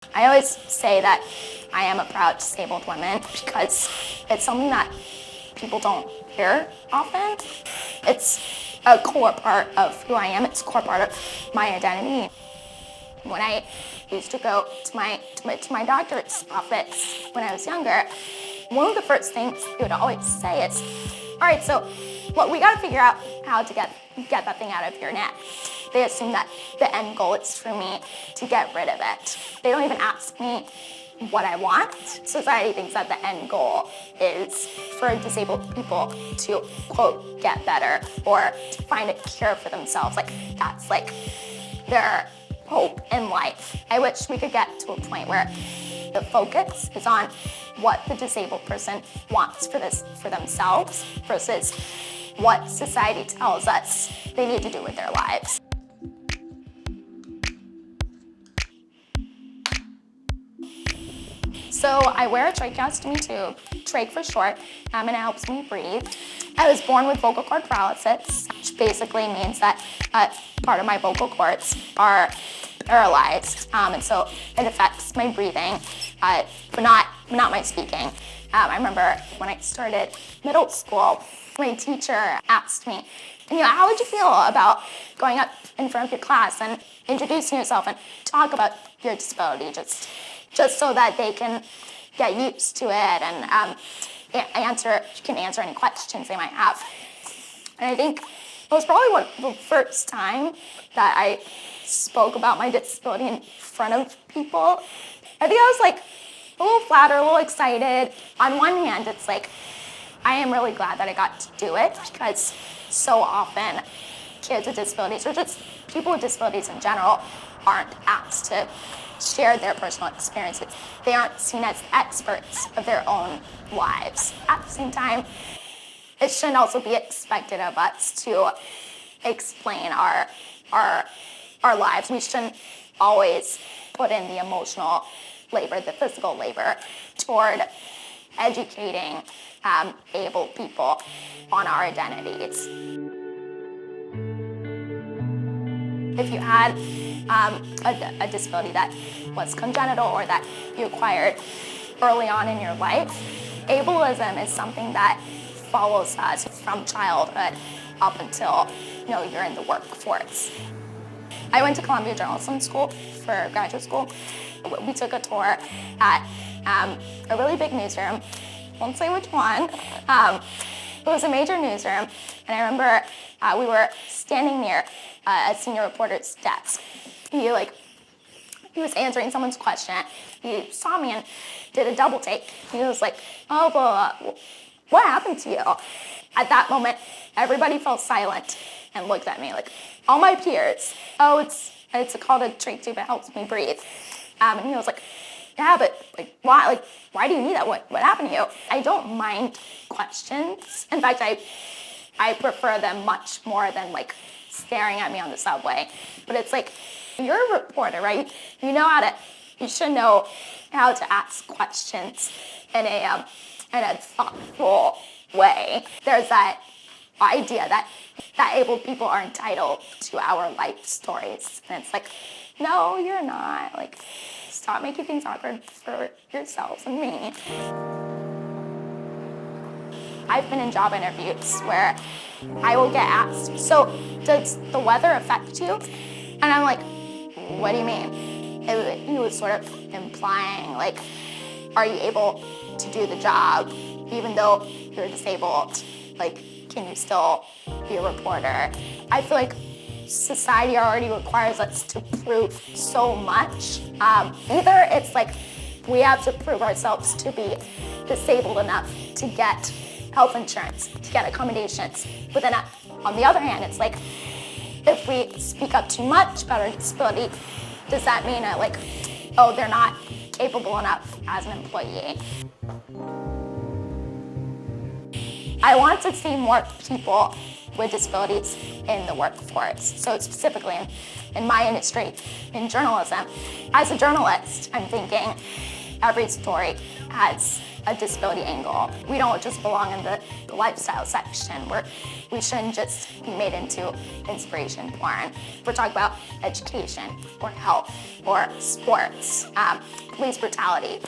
I always say that I am a proud disabled woman because it's something that people don't hear often. It's a core part of who I am. It's a core part of my identity. When I used to go to my doctor's office when I was younger, one of the first things he would always say is, all right, so look, we got to figure out how to get that thing out of your neck. They assume that the end goal is for me to get rid of it. They don't even ask me what I want. Society thinks that the end goal is for disabled people to, quote, get better or to find a cure for themselves. Like, that's like their hope in life. I wish we could get to a point where the focus is on what the disabled person wants for themselves versus what society tells us they need to do with their lives. So I wear a tracheostomy tube, trach for short, and it helps me breathe. I was born with vocal cord paralysis, which basically means that part of my vocal cords are paralyzed, and so it affects my breathing, but not my speaking. I remember when I started middle school, my teacher asked me, how would you feel about going up in front of your class and introducing yourself and talk about your disability, just so that they can get used to it and you can answer any questions they might have. And I think it was probably the first time that I spoke about my disability in front of people. I think I was like a little flattered, a little excited. On one hand, it's like, I am really glad that I got to do it because so often kids with disabilities or just people with disabilities in general aren't asked to share their personal experiences. They aren't seen as experts of their own lives. At the same time, it shouldn't also be expected of us to explain our lives. We shouldn't always put in the emotional labor, the physical labor toward educating able people on our identities. If you had a disability that was congenital or that you acquired early on in your life, ableism is something that follows us from childhood up until you're in the workforce. I went to Columbia Journalism School for graduate school. We took a tour at a really big newsroom. Won't say which one. It was a major newsroom, and I remember we were standing near a senior reporter's desk. He was answering someone's question. He saw me and did a double take. He was like, "Oh, well, what happened to you?" At that moment, everybody fell silent and looked at me, like all my peers. "Oh, it's called a trach tube. It helps me breathe." And he was like, "Yeah, but why? Why do you need that? What happened to you?" I don't mind questions. In fact, I prefer them much more than staring at me on the subway. But it's like, you're a reporter, right? You should know how to ask questions in a thoughtful way. There's that idea that able people are entitled to our life stories, and it's like, no, you're not. Stop making things awkward for yourselves and me. I've been in job interviews where I will get asked, "So does the weather affect you?" And I'm like, "What do you mean?" He was sort of implying, are you able to do the job even though you're disabled? Can you still be a reporter? I feel like society already requires us to prove so much. Either it's we have to prove ourselves to be disabled enough to get health insurance, to get accommodations. But then on the other hand, it's if we speak up too much about our disability, does that mean that they're not capable enough as an employee? I want to see more people with disabilities in the workforce. So specifically in my industry, in journalism. As a journalist, I'm thinking, every story has a disability angle. We don't just belong in the lifestyle section where we shouldn't just be made into inspiration porn. We're talking about education or health or sports, police brutality.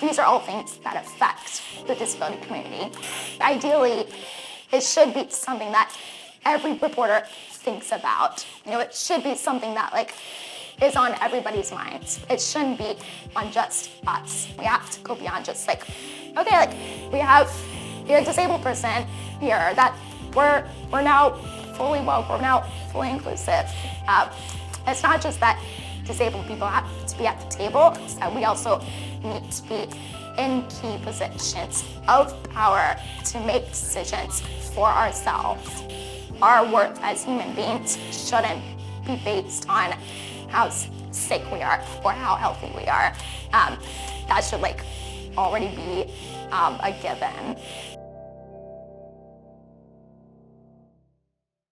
These are all things that affect the disability community. Ideally, it should be something that every reporter thinks about. It should be something that is on everybody's minds. It shouldn't be on just us. We have to go beyond just we have a disabled person here that we're now fully woke, we're now fully inclusive. It's not just that disabled people have to be at the table, it's that we also need to be in key positions of power to make decisions for ourselves. Our worth as human beings shouldn't be based on how sick we are or how healthy we are. That should already be a given.